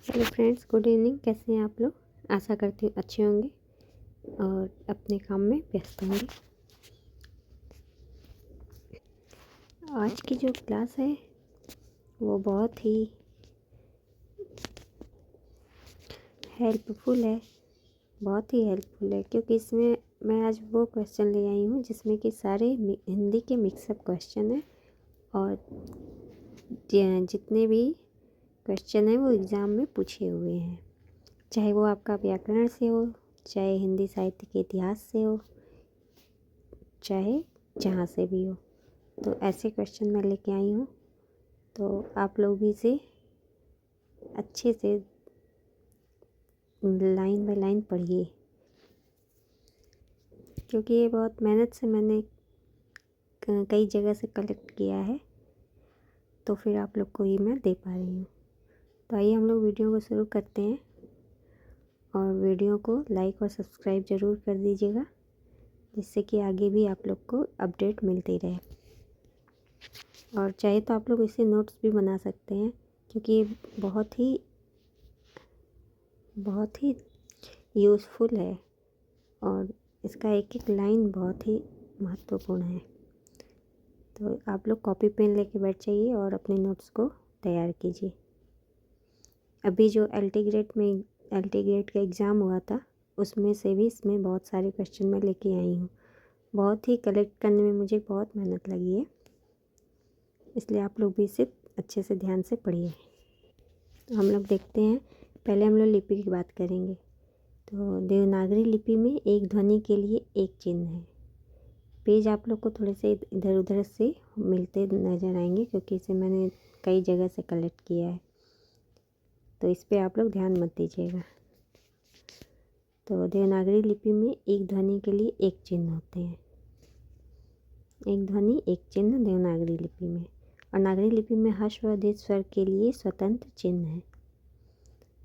Hello friends, good evening. कैसे हैं आप लोग? आशा करती हूँ अच्छे होंगे और अपने काम में व्यस्त होंगे। आज की जो क्लास है वो बहुत ही हेल्पफुल है, क्योंकि इसमें मैं आज वो क्वेश्चन ले आई हूँ जिसमें कि सारे हिंदी के मिक्सअप क्वेश्चन हैं और जितने भी क्वेश्चन हैं वो एग्ज़ाम में पूछे हुए हैं, चाहे वो आपका व्याकरण से हो, चाहे हिंदी साहित्य के इतिहास से हो, चाहे जहाँ से भी हो। तो ऐसे क्वेश्चन मैं लेके आई हूँ, तो आप लोग भी इसे अच्छे से लाइन बाय लाइन पढ़िए, क्योंकि ये बहुत मेहनत से मैंने कई जगह से कलेक्ट किया है, तो फिर आप लोग को ये मैं दे पा रही हूँ। तो आइए हम लोग वीडियो को शुरू करते हैं और वीडियो को लाइक और सब्सक्राइब ज़रूर कर दीजिएगा, जिससे कि आगे भी आप लोग को अपडेट मिलती रहे। और चाहे तो आप लोग इसे नोट्स भी बना सकते हैं, क्योंकि ये बहुत ही यूज़फुल है और इसका एक एक लाइन बहुत ही महत्वपूर्ण है। तो आप लोग कॉपी पेन लेके बैठ जाइए और अपने नोट्स को तैयार कीजिए। अभी जो एल टी ग्रेड का एग्ज़ाम हुआ था, उसमें से भी इसमें बहुत सारे क्वेश्चन मैं लेके आई हूँ। बहुत ही कलेक्ट करने में मुझे बहुत मेहनत लगी है, इसलिए आप लोग भी इसे अच्छे से ध्यान से पढ़िए। तो हम लोग देखते हैं, पहले हम लोग लिपि की बात करेंगे। तो देवनागरी लिपि में एक ध्वनि के लिए एक चिन्ह है। पेज आप लोग को थोड़े से इधर उधर से मिलते नज़र आएंगे, क्योंकि इसे मैंने कई जगह से कलेक्ट किया है, तो इस पर आप लोग ध्यान मत दीजिएगा। तो देवनागरी लिपि में एक ध्वनि के लिए एक चिन्ह होते हैं। एक ध्वनि एक चिन्ह देवनागरी लिपि में। और नागरी लिपि में ह्रस्व व दीर्घ स्वर के लिए स्वतंत्र चिन्ह है।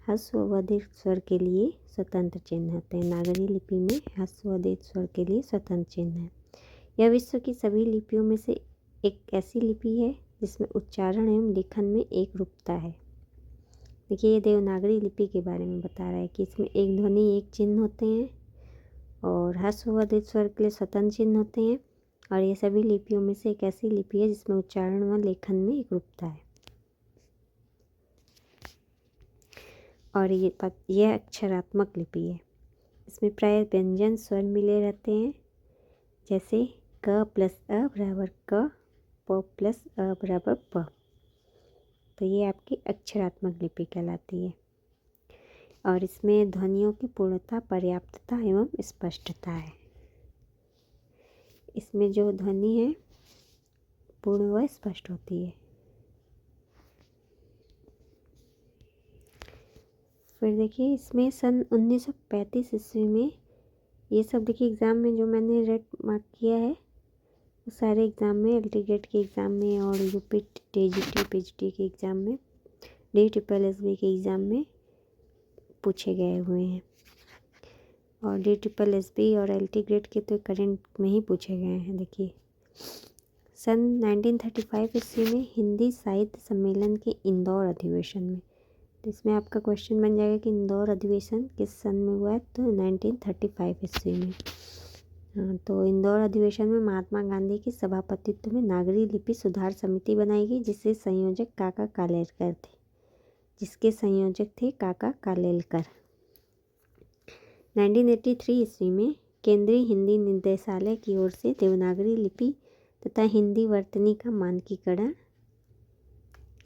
ह्रस्व व दीर्घ स्वर के लिए स्वतंत्र चिन्ह होते हैं। नागरी लिपि में ह्रस्व व दीर्घ स्वर के लिए स्वतंत्र चिन्ह है। यह विश्व की सभी लिपियों में से एक ऐसी लिपि है जिसमें उच्चारण एवं लेखन में एक रूपता है। देखिए, ये देवनागरी लिपि के बारे में बता रहा है कि इसमें एक ध्वनि एक चिन्ह होते हैं और ह्रस्व व दीर्घ स्वर के लिए स्वतंत्र चिन्ह होते हैं, और ये सभी लिपियों में से एक ऐसी लिपि है जिसमें उच्चारण व लेखन में एक रूपता है। और यह अक्षरात्मक लिपि है। इसमें प्राय व्यंजन स्वर मिले रहते हैं, जैसे क प्लस अ बराबर क, प प्लस अ बराबर प। तो ये आपकी अक्षरात्मक लिपि कहलाती है। और इसमें ध्वनियों की पूर्णता, पर्याप्तता एवं स्पष्टता है। इसमें जो ध्वनि है पूर्ण व स्पष्ट होती है। फिर देखिए, इसमें सन 1935 ईस्वी में, ये सब देखिए एग्ज़ाम में जो मैंने रेड मार्क किया है वो सारे एग्ज़ाम में, एल टी ग्रेड के एग्ज़ाम में और यूपी टीजीटी पीजीटी के एग्ज़ाम में, DSSB के एग्ज़ाम में पूछे गए हुए हैं। और DSSB और एल टी ग्रेड के तो करंट में ही पूछे गए हैं। देखिए, सन 1935 ईस्वी में हिंदी साहित्य सम्मेलन के इंदौर अधिवेशन में, तो इसमें आपका क्वेश्चन बन जाएगा कि इंदौर अधिवेशन किस सन में हुआ है। तो 1935 ईस्वी में। हाँ, तो इंदौर अधिवेशन में महात्मा गांधी के सभापतित्व में नागरी लिपि सुधार समिति बनाई गई, जिसके संयोजक काका कालेलकर। 1983 ईस्वी में केंद्रीय हिंदी निदेशालय की ओर से देवनागरी लिपि तथा हिंदी वर्तनी का मानकीकरण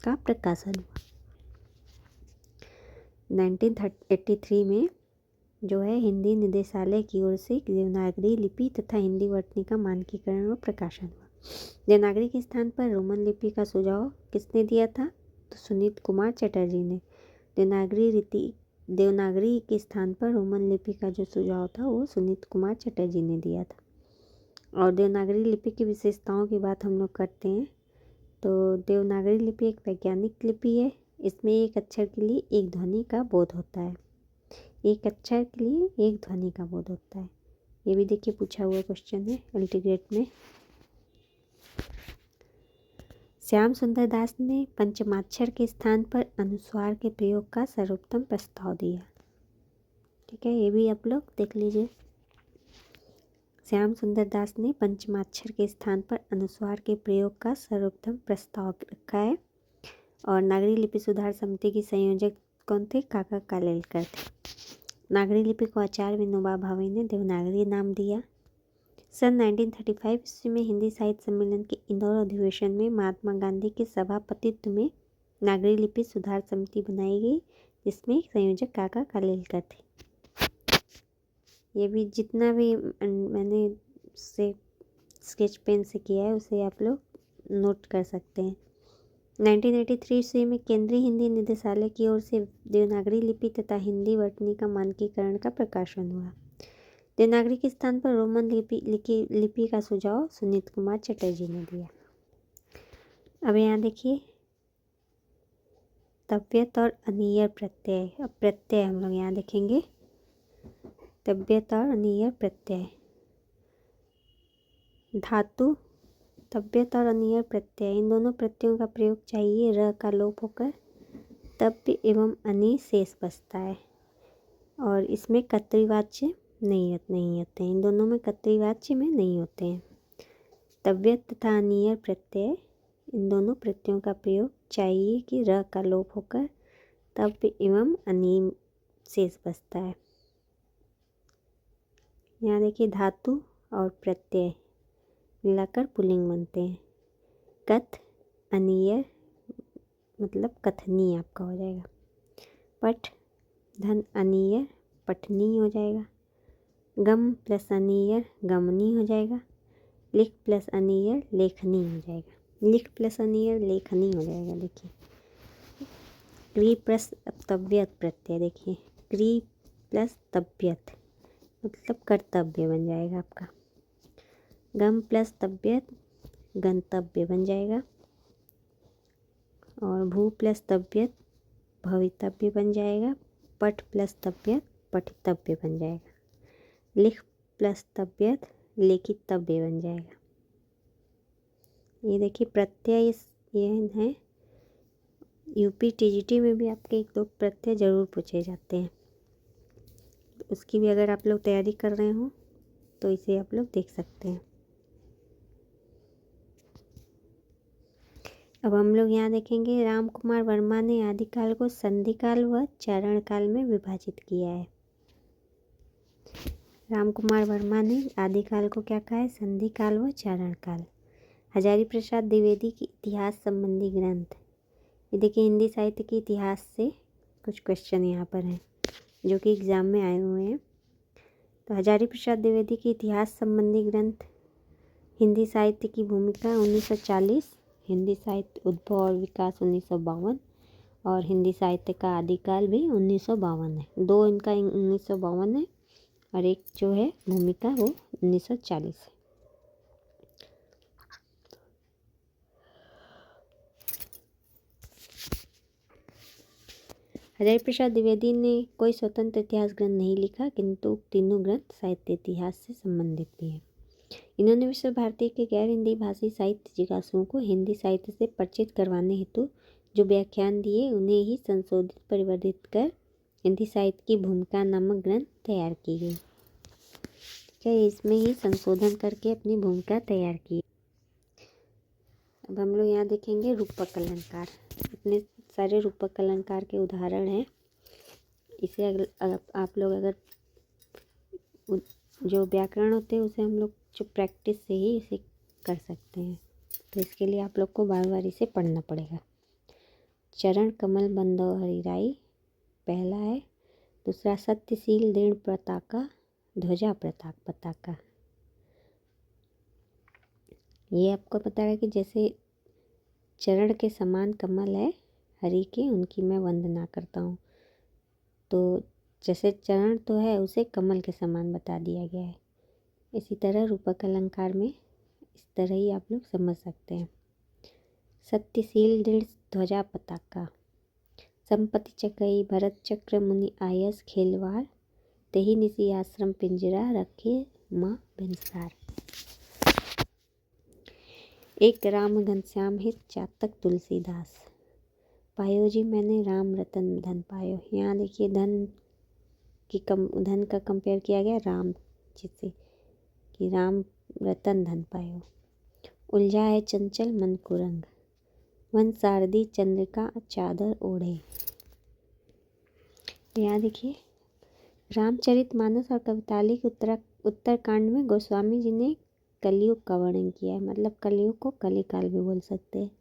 का प्रकाशन हुआ। 1983 में जो है हिंदी निदेशालय की ओर से देवनागरी लिपि तथा हिंदी वर्तनी का मानकीकरण व प्रकाशन हुआ। देवनागरी के स्थान पर रोमन लिपि का सुझाव किसने दिया था? तो सुनीत कुमार चटर्जी ने। देवनागरी के स्थान पर रोमन लिपि का जो सुझाव था वो सुनीत कुमार चटर्जी ने दिया था। और देवनागरी लिपि की विशेषताओं की बात हम लोग करते हैं। तो देवनागरी लिपि एक वैज्ञानिक लिपि है। इसमें एक अक्षर के लिए एक ध्वनि का बोध होता है। एक अक्षर के लिए एक ध्वनि का बोध होता है। ये भी देखिए पूछा हुआ क्वेश्चन है एल टी ग्रेड में। श्याम सुंदर दास ने पंचमाक्षर के स्थान पर अनुस्वार के प्रयोग का सर्वोत्तम प्रस्ताव दिया। ठीक है, ये भी आप लोग देख लीजिए। श्याम सुंदर दास ने पंचमाक्षर के स्थान पर अनुस्वार के प्रयोग का सर्वोत्तम प्रस्ताव रखा है। और नागरी लिपि सुधार समिति की संयोजक कौन थे? काका कालेलकर थे। नागरी लिपि को आचार्य विनोबा भावे ने देवनागरी नाम दिया। सन 1935 ईस्वी में हिंदी साहित्य सम्मेलन के इंदौर अधिवेशन में महात्मा गांधी के सभापतित्व में नागरी लिपि सुधार समिति बनाई गई, जिसमें संयोजक काका कालेलकर थे। ये भी जितना भी मैंने से स्केच पेन से किया है उसे आप लोग नोट कर सकते हैं। 1983 ईस्वी में केंद्रीय हिंदी निदेशालय की ओर से देवनागरी लिपि तथा हिंदी वर्तनी का मानकीकरण का प्रकाशन हुआ। देवनागरी के स्थान पर रोमन लिपि का सुझाव सुनीत कुमार चटर्जी ने दिया। अब यहाँ देखिए तव्यत और अनियर प्रत्यय। अब प्रत्यय हम लोग यहाँ देखेंगे, तव्यत और अनियर प्रत्यय। धातु तव्यत और अनियर प्रत्यय, इन दोनों प्रत्ययों का प्रयोग चाहिए र का लोप होकर तव्य एवं अनि शेष बचता है। और इसमें कर्तृवाच्य नहीं होते हैं, इन दोनों में कर्तृवाच्य में नहीं होते हैं। तव्यत तथा अनियर प्रत्यय, इन दोनों प्रत्ययों का प्रयोग चाहिए कि र का लोप होकर तव्य एवं अनि शेष बचता है। यहाँ देखिए धातु और प्रत्यय मिलाकर पुल्लिंग बनते हैं। कथ अनियर मतलब कथनी आपका हो जाएगा। पठ धन अनियर पठनी हो जाएगा। गम प्लस अनियर गमनी हो जाएगा। लिख प्लस अनियर लेखनी हो जाएगा। लिख प्लस अनियर लेखनी हो जाएगा। देखिए क्री प्लस तव्यत प्रत्यय, देखिए क्री प्लस तव्यत मतलब कर्तव्य बन जाएगा आपका। गम प्लस तव्यत गंतव्य बन जाएगा। और भू प्लस तव्यत भवितव्य बन जाएगा। पठ प्लस तव्यत पठितव्य बन जाएगा। लिख प्लस तव्यत लिखितव्य बन जाएगा। ये देखिए प्रत्यय ये है। यूपी टीजीटी में भी आपके एक दो प्रत्यय जरूर पूछे जाते हैं, उसकी भी अगर आप लोग तैयारी कर रहे हो तो इसे आप लोग देख सकते हैं। अब हम लोग यहाँ देखेंगे राम कुमार वर्मा ने आदिकाल को संधिकाल व चारण काल में विभाजित किया है। राम कुमार वर्मा ने आदिकाल को क्या कहा है? संधिकाल व चारण काल। हजारी प्रसाद द्विवेदी की इतिहास संबंधी ग्रंथ, ये देखिए हिंदी साहित्य के इतिहास से कुछ क्वेश्चन यहाँ पर हैं जो कि एग्ज़ाम में आए हुए हैं। तो हजारी प्रसाद द्विवेदी की इतिहास संबंधी ग्रंथ, हिंदी साहित्य की भूमिका 1940, हिंदी साहित्य उद्भव और विकास 1952 और हिंदी साहित्य का आदिकाल भी 1952 है। दो इनका 1952 है और एक जो है भूमिका वो 1940 है। हजारी प्रसाद द्विवेदी ने कोई स्वतंत्र इतिहास ग्रंथ नहीं लिखा, किंतु तीनों ग्रंथ साहित्य इतिहास से संबंधित भी हैं। इन्होंने विश्व भारती के गैर हिंदी भाषी साहित्य जिज्ञासुओं को हिंदी साहित्य से परिचित करवाने हेतु जो व्याख्यान दिए उन्हें ही संशोधित परिवर्धित कर हिंदी साहित्य की भूमिका नामक ग्रंथ तैयार की गई। ठीक है, इसमें ही संशोधन करके अपनी भूमिका तैयार की। अब हम लोग यहाँ देखेंगे रूपक अलंकार। इतने सारे रूपक अलंकार के उदाहरण हैं। इसे अगर आप लोग अगर जो व्याकरण होते हैं उसे हम लोग जो प्रैक्टिस से ही इसे कर सकते हैं, तो इसके लिए आप लोग को बार बार इसे पढ़ना पड़ेगा। चरण कमल बंदो हरिराई पहला है। दूसरा सत्यशील दृढ़ पताका ध्वजा पताका। ये आपको पता है कि जैसे चरण के समान कमल है हरि के, उनकी मैं वंदना करता हूँ। तो जैसे चरण तो है उसे कमल के समान बता दिया गया है। इसी तरह रूपक अलंकार में इस तरह ही आप लोग समझ सकते हैं। सत्यशील दृढ़ ध्वजा पताका। संपत्ति चकई भरत चक्र मुनि आयस खेलवार तेहि निसी आश्रम पिंजरा रखे माँ बिनसार। एक राम घनश्याम हित चातक तुलसीदास, पायो जी मैंने राम रतन धन पायो। यहाँ देखिए धन का कंपेयर किया गया राम जी से कि राम रतन धन पायो। उलझा है चंचल मन को रंग, वन सारदी चंद्र का चादर ओढ़े। यहाँ देखिए रामचरितमानस और कविताली के उत्तरकांड में गोस्वामी जी ने कलयुग का वर्णन किया है, मतलब कलयुग को कलिकाल भी बोल सकते हैं।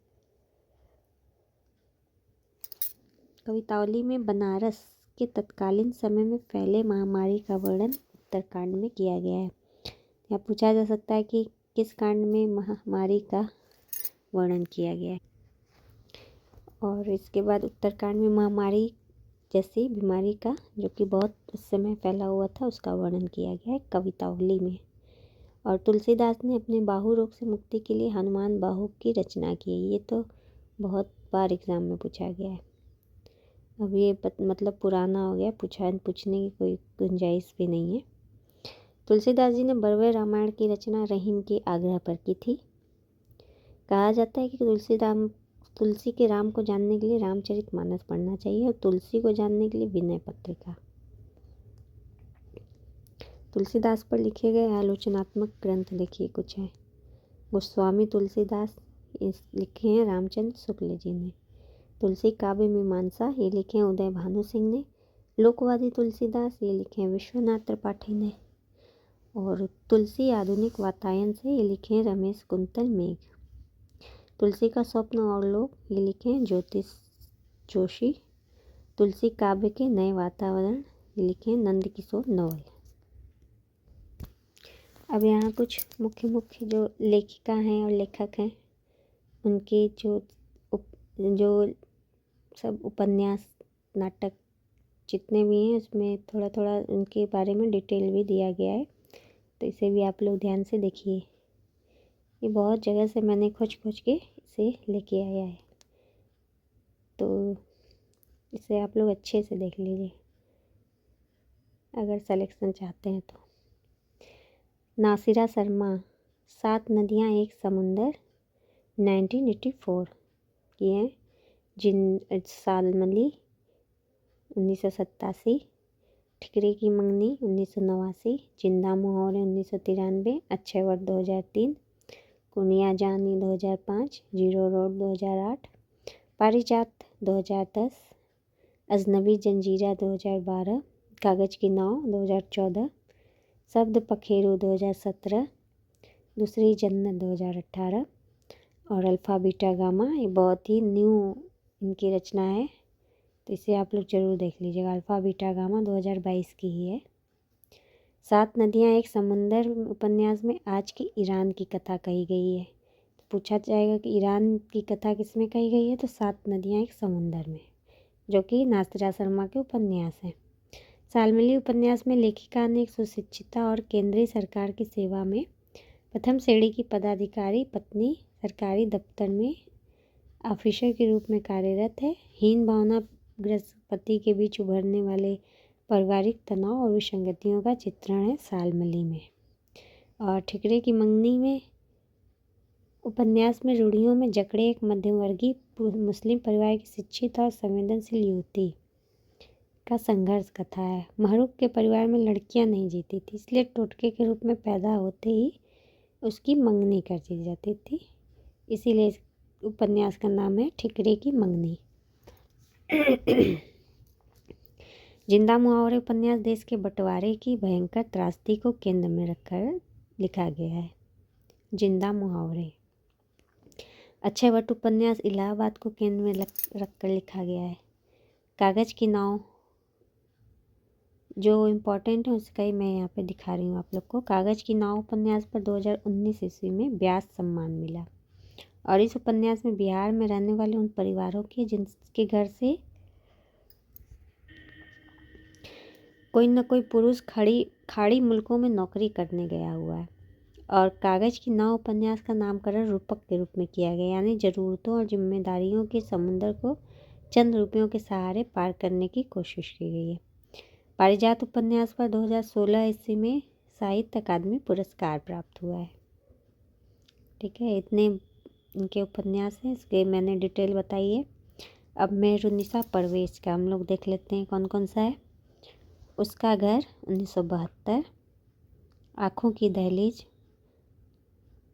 कवितावली में बनारस के तत्कालीन समय में फैले महामारी का वर्णन उत्तरकांड में किया गया है। यहाँ पूछा जा सकता है कि किस कांड में महामारी का वर्णन किया गया है। और इसके बाद उत्तरकांड में महामारी जैसी बीमारी का, जो कि बहुत उस समय फैला हुआ था, उसका वर्णन किया गया है कवितावली में। और तुलसीदास ने अपने बाहु रोग से मुक्ति के लिए हनुमान बाहु की रचना की है। ये तो बहुत बार एग्जाम में पूछा गया है। अब ये मतलब पुराना हो गया, पूछने की कोई गुंजाइश भी नहीं है। तुलसीदास जी ने बरवे रामायण की रचना रहीम के आग्रह पर की थी। कहा जाता है कि तुलसी के राम को जानने के लिए रामचरितमानस पढ़ना चाहिए और तुलसी को जानने के लिए विनय पत्रिका। तुलसीदास पर लिखे गए आलोचनात्मक ग्रंथ देखिए कुछ हैं। गोस्वामी तुलसीदास लिखे हैं रामचंद्र शुक्ल जी ने। तुलसी काव्य मीमांसा ये लिखे हैं उदय भानु सिंह ने। लोकवादी तुलसीदास ये लिखे हैं विश्वनाथ त्रिपाठी ने। और तुलसी आधुनिक वातायन से ये लिखे हैं रमेश कुंतल मेघ। तुलसी का स्वप्न और लोग ये लिखे हैं ज्योतिष जोशी। तुलसी काव्य के नए वातावरण ये लिखे हैं नंद किशोर नवल। अब यहाँ कुछ मुख्य जो लेखिका हैं और लेखक हैं उनके जो सब उपन्यास नाटक जितने भी हैं उसमें थोड़ा थोड़ा उनके बारे में डिटेल भी दिया गया है, तो इसे भी आप लोग ध्यान से देखिए। ये बहुत जगह से मैंने खोज के इसे लेके आया है, तो इसे आप लोग अच्छे से देख लीजिए अगर सिलेक्शन चाहते हैं तो। नासिरा शर्मा, 7 नदियाँ एक समुंदर 1984 की हैं। सालमली 1987, ठिकरे की मंगनी 1989, जिंदा मुहावरे 1993, अक्षय वट 2003, कुनिया जानी 2005, जीरो रोड 2008, पारिजात 2010, अजनबी जंजीरा 2012, कागज़ की नाव 2014, शब्द पखेरु 2017, दूसरी जन्नत 2018 और अल्फ़ा बीटा गामा ये बहुत ही न्यू इनकी रचना है, तो इसे आप लोग ज़रूर देख लीजिएगा। अल्फ़ा बीटा गामा 2022 की ही है। 7 नदियाँ एक समुंदर उपन्यास में आज की ईरान की कथा कही गई है। तो पूछा जाएगा कि ईरान की कथा किसमें कही गई है, तो 7 नदियाँ एक समुंदर में, जो कि नासिरा शर्मा के उपन्यास हैं। सालमली उपन्यास में लेखिका ने एक सुशिक्षिता और केंद्रीय सरकार की सेवा में प्रथम श्रेणी की पदाधिकारी पत्नी सरकारी दफ्तर में ऑफिसर के रूप में कार्यरत है। हीन भावनाग्रस्त पति के बीच उभरने वाले पारिवारिक तनाव और विसंगतियों का चित्रण है सालमली में। और ठिकरे की मंगनी में उपन्यास में रूढ़ियों में जकड़े एक मध्यमवर्गीय मुस्लिम परिवार की शिक्षित और संवेदनशील युवती का संघर्ष कथा है। महरूक के परिवार में लड़कियां नहीं जीती थी, इसलिए टोटके के रूप में पैदा होते ही उसकी मंगनी कर दी जाती थी, इसीलिए इस उपन्यास का नाम है ठिकरे की मंगनी। जिंदा मुहावरे उपन्यास देश के बंटवारे की भयंकर त्रासदी को केंद्र में रखकर लिखा गया है। जिंदा मुहावरे। अक्षय वट उपन्यास इलाहाबाद को केंद्र में रखकर लिखा गया है। कागज़ की नाव जो इम्पोर्टेंट है उसका ही मैं यहाँ पे दिखा रही हूँ आप लोग को। कागज़ की नाव उपन्यास पर 2019 ईस्वी में व्यास सम्मान मिला और इस उपन्यास में बिहार में रहने वाले उन परिवारों के जिनके घर से कोई न कोई पुरुष खाड़ी मुल्कों में नौकरी करने गया हुआ है। और कागज़ की नाव उपन्यास का नामकरण रूपक के रूप में किया गया, यानी ज़रूरतों और जिम्मेदारियों के समुद्र को चंद रुपयों के सहारे पार करने की कोशिश की गई है। पारिजात उपन्यास पर 2016 ईस्वी में साहित्य अकादमी पुरस्कार प्राप्त हुआ है। ठीक है, इतने इनके उपन्यास हैं, इसके मैंने डिटेल बताई है। अब मेहरुन्निसा परवेज का हम लोग देख लेते हैं कौन कौन सा है। उसका घर 1972, आँखों की दहलीज,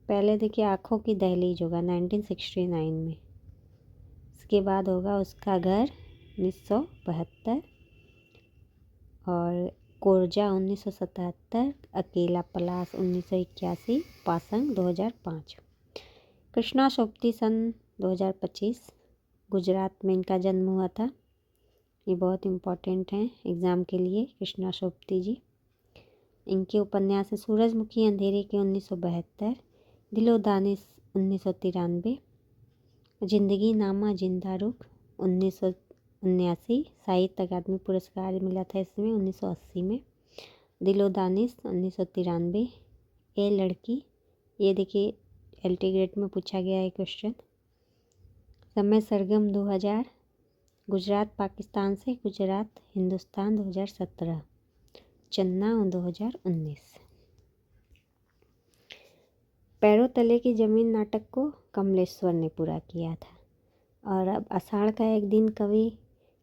पहले देखिए आँखों की दहलीज होगा 1969 में, इसके बाद होगा उसका घर 1972, और कोरजा 1977, अकेला पलाश 1981, पासंग 2005। कृष्णा सोबती सन 2025, गुजरात में इनका जन्म हुआ था। ये बहुत इम्पोर्टेंट हैं एग्ज़ाम के लिए, कृष्णा सोबती जी। इनके उपन्यास सूरजमुखी अंधेरे के 1972, दिलो दानिश 1993, जिंदगी नामा जिंदा रुख 1979, साहित्य अकादमी पुरस्कार मिला था इसमें 1980 में, दिलो दानिश 1993, ए लड़की, ये देखिए एलटी ग्रेड में पूछा गया है क्वेश्चन, समय सरगम 2000, गुजरात पाकिस्तान से गुजरात हिंदुस्तान 2017, चन्ना 2019। पैरों तले की ज़मीन नाटक को कमलेश्वर ने पूरा किया था। और अब आषाढ़ का एक दिन कवि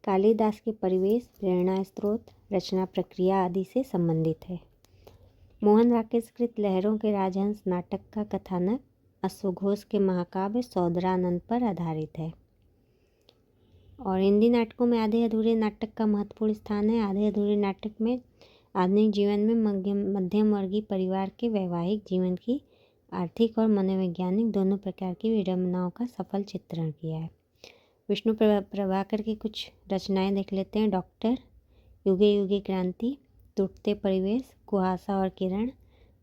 कालिदास के परिवेश, प्रेरणा स्रोत, रचना प्रक्रिया आदि से संबंधित है। मोहन राकेश कृत लहरों के राजहंस नाटक का कथानक अश्वघोष के महाकाव्य सौदरानंद पर आधारित है। और हिंदी नाटकों में आधे अधूरे नाटक का महत्वपूर्ण स्थान है। आधे अधूरे नाटक में आधुनिक जीवन में मध्यम वर्गीय परिवार के वैवाहिक जीवन की आर्थिक और मनोवैज्ञानिक दोनों प्रकार की विडंबनाओं का सफल चित्रण किया है। विष्णु प्रभाकर की कुछ रचनाएं देख लेते हैं। डॉक्टर, युगे युगे क्रांति, टूटते परिवेश, कुहासा और किरण,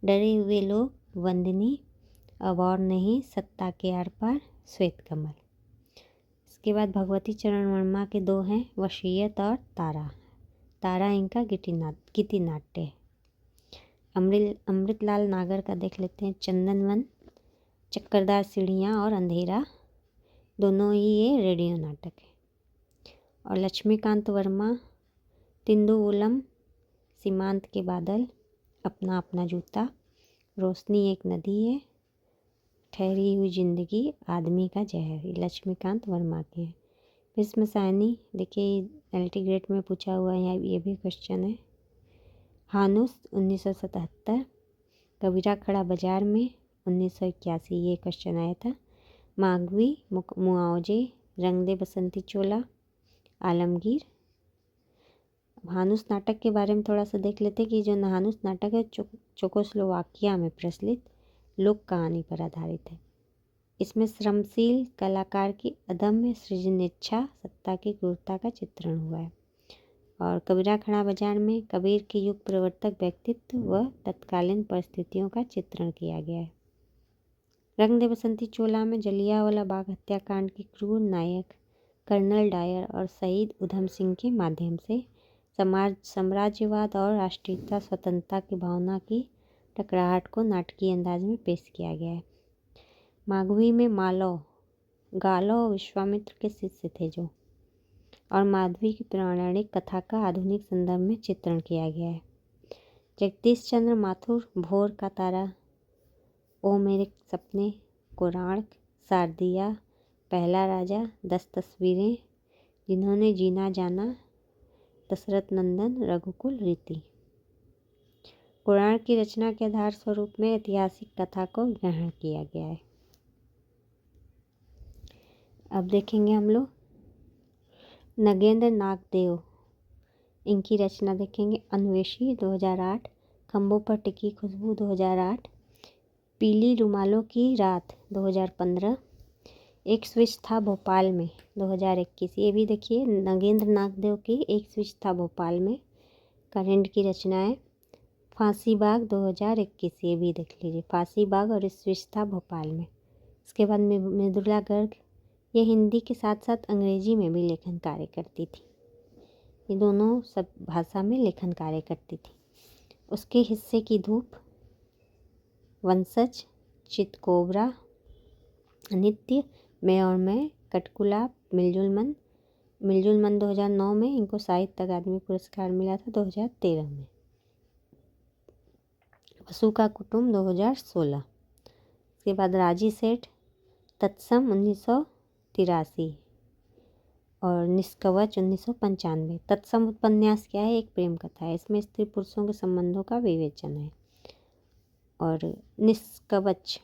डरे हुए लोग, वंदनी, अब और नहीं, सत्ता के आर पार, श्वेत कमल। इसके बाद भगवती चरण वर्मा के दो हैं, वसीयत और तारा। तारा इनका गीति नाट्य है। अमृतलाल नागर का देख लेते हैं, चंदनवन, चक्करदार सीढ़ियाँ और अंधेरा, दोनों ही ये रेडियो नाटक है। और लक्ष्मीकांत वर्मा, तिंदुवुलम, सीमांत के बादल, अपना अपना जूता, रोशनी एक नदी है, ठहरी हुई जिंदगी, आदमी का जहर, ये लक्ष्मीकांत वर्मा के हैं। भीष्म सायनी, देखिए एलटी ग्रेड में पूछा हुआ है, ये भी क्वेश्चन है। हानुस 1977, कबीरा खड़ा बाजार में 1981, ये क्वेश्चन आया था। मागवी, मुआवजे, रंग दे बसंती चोला, आलमगीर। हानुस नाटक के बारे में थोड़ा सा देख लेते हैं कि जो हानुस नाटक है चेकोस्लोवाकिया में प्रचलित लोक कहानी पर आधारित है। इसमें श्रमशील कलाकार की अदम्य सृजनेच्छा, सत्ता की क्रूरता का चित्रण हुआ है। और कबीरा खड़ा बाजार में कबीर के युग प्रवर्तक व्यक्तित्व व तत्कालीन परिस्थितियों का चित्रण किया गया है। रंग दे बसंती चोला में जलियांवाला बाग हत्याकांड के क्रूर नायक कर्नल डायर और शहीद उधम सिंह के माध्यम से साम्राज्यवाद और राष्ट्रीयता स्वतंत्रता की भावना की टकराहट को नाटकीय अंदाज में पेश किया गया है। मागवी में गालो विश्वामित्र के शिष्य थे जो, और माधवी की पौराणिक कथा का आधुनिक संदर्भ में चित्रण किया गया है। जगदीश चंद्र माथुर, भोर का तारा, ओ मेरे सपने, कोणार्क, शारदिया, पहला राजा, 10 तस्वीरें, जिन्होंने जीना जाना, दशरथ नंदन, रघुकुल रीति। कोणार्क की रचना के आधार स्वरूप में ऐतिहासिक कथा को ग्रहण किया गया है। अब देखेंगे हम लोग नगेंद्र नागदेव, इनकी रचना देखेंगे। अन्वेषी 2008, खंभों पर टिकी खुशबू 2008, पीली रुमालों की रात 2015, एक स्विच था भोपाल में 2021। ये भी देखिए नगेंद्र नागदेव की एक स्विच था भोपाल में करेंट की रचना है। फांसी बाग 2021, ये भी देख लीजिए, फांसी बाग और एक स्विच था भोपाल में। इसके बाद मृदुला गर्ग, ये हिंदी के साथ साथ अंग्रेजी में भी लेखन कार्य करती थी, ये दोनों सब भाषा में लेखन कार्य करती थी। उसके हिस्से की धूप, वंशज, चितकोबरा, नित्य, मैं और मैं, कटकुला, मिलजुल मन 2009 में, इनको साहित्य अकादमी पुरस्कार मिला था 2013 में। वसु का कुटुंब 2016। इसके बाद राजी सेठ, तत्सम 1983 और निष्कवच 1995। तत्सम उपन्यास क्या है? एक प्रेम कथा है। इसमें स्त्री पुरुषों के संबंधों का विवेचन है। और निष्कवच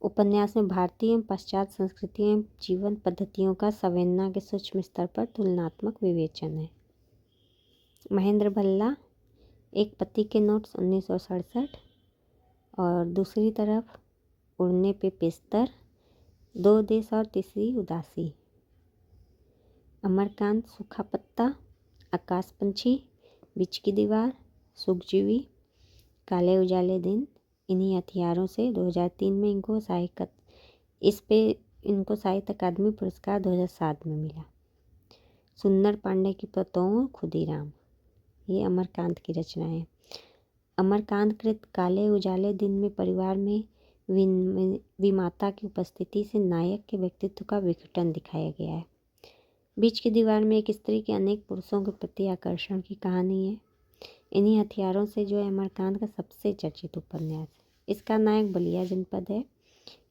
उपन्यास में भारतीय एवं पाश्चात्य संस्कृतियों एवं जीवन पद्धतियों का संवेदना के सूक्ष्म स्तर पर तुलनात्मक विवेचन है। महेंद्र भल्ला, एक पति के नोट्स 1967 और दूसरी तरफ उड़ने पे बिस्तर, दो देश और तीसरी उदासी। अमरकांत, सूखा पत्ता, आकाश पंछी, बीच की दीवार, सुखजीवी, काले उजाले दिन। इन्हीं हथियारों से 2003 में इनको साहित्य अकादमी पुरस्कार 2007 में मिला। सुंदर पांडे की पतों खुदीराम, ये अमरकांत की रचना है। अमरकांत कृत काले उजाले दिन में परिवार में विमाता की उपस्थिति से नायक के व्यक्तित्व का विघटन दिखाया गया है। बीच की दीवार में एक स्त्री के अनेक पुरुषों के प्रति आकर्षण की कहानी है। इन्हीं हथियारों से जो है अमरकांत का सबसे चर्चित उपन्यास है। इसका नायक बलिया जनपद है।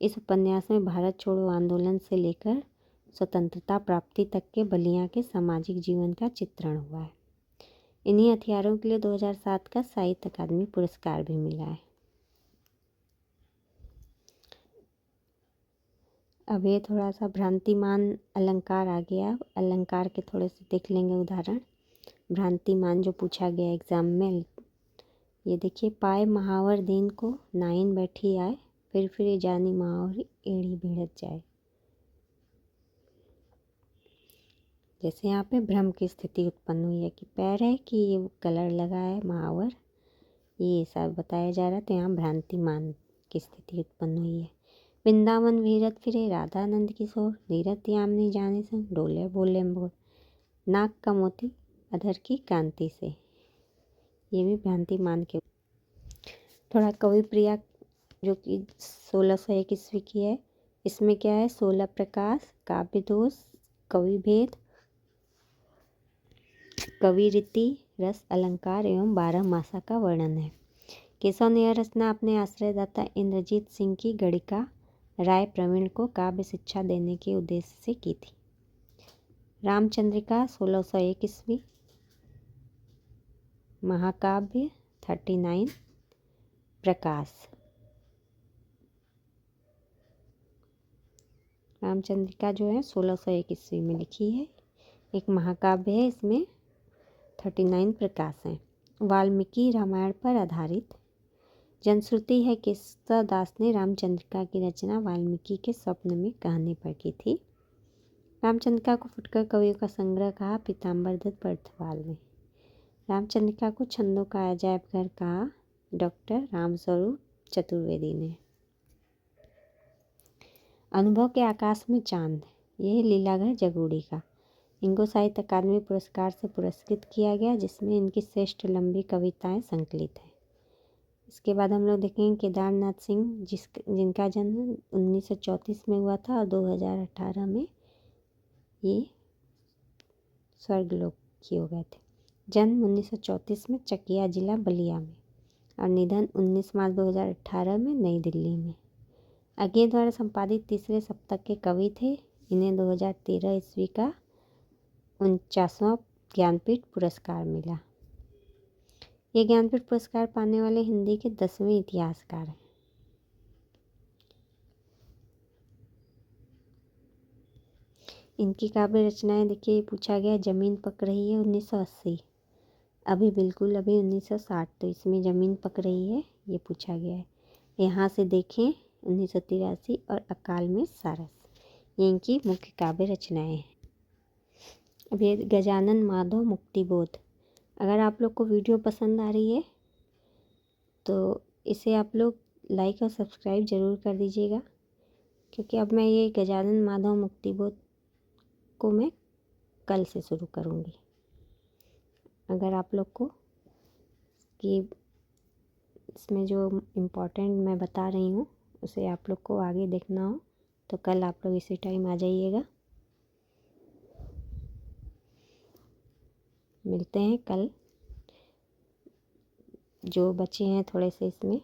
इस उपन्यास में भारत छोड़ो आंदोलन से लेकर स्वतंत्रता प्राप्ति तक के बलिया के सामाजिक जीवन का चित्रण हुआ है। इन्हीं हथियारों के लिए 2007 का साहित्य अकादमी पुरस्कार भी मिला है। अब ये थोड़ा सा भ्रांतिमान अलंकार आ गया। अलंकार के थोड़े से देख लेंगे उदाहरण। भ्रांतिमान जो पूछा गया एग्जाम में, ये देखिए, पाए महावर दीन को नाइन बैठी आए, फिर जानी महावर एड़ी भिड़त जाए। जैसे यहाँ पे भ्रम की स्थिति उत्पन्न हुई है कि पैर है कि ये कलर लगा है महावर, ये सब बताया जा रहा है। तो यहाँ भ्रांतिमान की स्थिति उत्पन्न हुई है। वृंदावन विहरत फिरे राधानंद किशोर, नीरत यामिनी जाने संग, डोले बोले मोर, नाक का मोती अधर की कांति से। ये भी भ्रांतिमान के। थोड़ा कवि प्रिया जो कि 1601 ईस्वी की है, इसमें क्या है? 16 प्रकाश, काव्य दोष, कवि भेद, कवि रीति, रस अलंकार एवं 12 मासा का वर्णन है। केशव ने यह रचना अपने आश्रयदाता इंद्रजीत सिंह की गणिका राय प्रवीण को काव्य शिक्षा देने के उद्देश्य से की थी। रामचंद्रिका 1601 ईस्वी, महाकाव्य 39 प्रकाश। रामचंद्रिका जो है 1601 ईस्वी में लिखी है, एक महाकाव्य है, इसमें 39 प्रकाश हैं। वाल्मीकि रामायण पर आधारित। जनश्रुति है कि केशवदास ने रामचंद्रिका की रचना वाल्मीकि के स्वप्न में कहने पर की थी। रामचंद्रिका को फुटकर कवियों का संग्रह कहा पीताम्बर दत्त बर्थवाल ने। रामचंद्रिका को छंदों का अजायब घर कहा डॉक्टर रामस्वरूप चतुर्वेदी ने। अनुभव के आकाश में चांद, यह लीलाघर जगूड़ी का। इनको साहित्य अकादमी पुरस्कार से पुरस्कृत किया गया, जिसमें इनकी श्रेष्ठ लंबी कविताएं संकलित हैं। इसके बाद हम लोग देखेंगे केदारनाथ सिंह, जिनका जन्म 1934 में हुआ था और 2018 में ये स्वर्गलोकी हो गए थे। जन्म 1934 में चकिया जिला बलिया में और निधन 19 मार्च 2018 में नई दिल्ली में। अज्ञे द्वारा संपादित तीसरे सप्तक के कवि थे। इन्हें 2013 ईस्वी का 49वां ज्ञानपीठ पुरस्कार मिला। ये ज्ञानपीठ पुरस्कार पाने वाले हिंदी के 10वें इतिहासकार हैं। इनकी काव्य रचनाएं देखिए, पूछा गया जमीन पक रही है 1980, अभी 1960, तो इसमें जमीन पक रही है ये पूछा गया है। यहाँ से देखें 1983 और अकाल में सारस, ये इनकी मुख्य काव्य रचनाएं हैं। अब ये गजानन माधव मुक्तिबोध। अगर आप लोग को वीडियो पसंद आ रही है तो इसे आप लोग लाइक और सब्सक्राइब ज़रूर कर दीजिएगा, क्योंकि अब मैं ये गजानन माधव मुक्तिबोध को मैं कल से शुरू करूँगी। अगर आप लोग को कि इसमें जो इम्पोर्टेंट मैं बता रही हूँ उसे आप लोग को आगे देखना हो तो कल आप लोग इसी टाइम आ जाइएगा। मिलते हैं कल। जो बचे हैं थोड़े से इसमें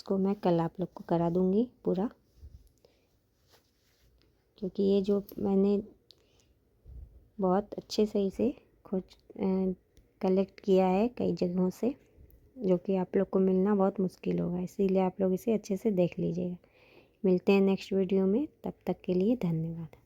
इसको मैं कल आप लोग को करा दूँगी पूरा, क्योंकि ये जो मैंने बहुत अच्छे से इसे खोज कलेक्ट किया है कई जगहों से, जो कि आप लोग को मिलना बहुत मुश्किल होगा, इसीलिए आप लोग इसे अच्छे से देख लीजिएगा। मिलते हैं नेक्स्ट वीडियो में, तब तक के लिए धन्यवाद।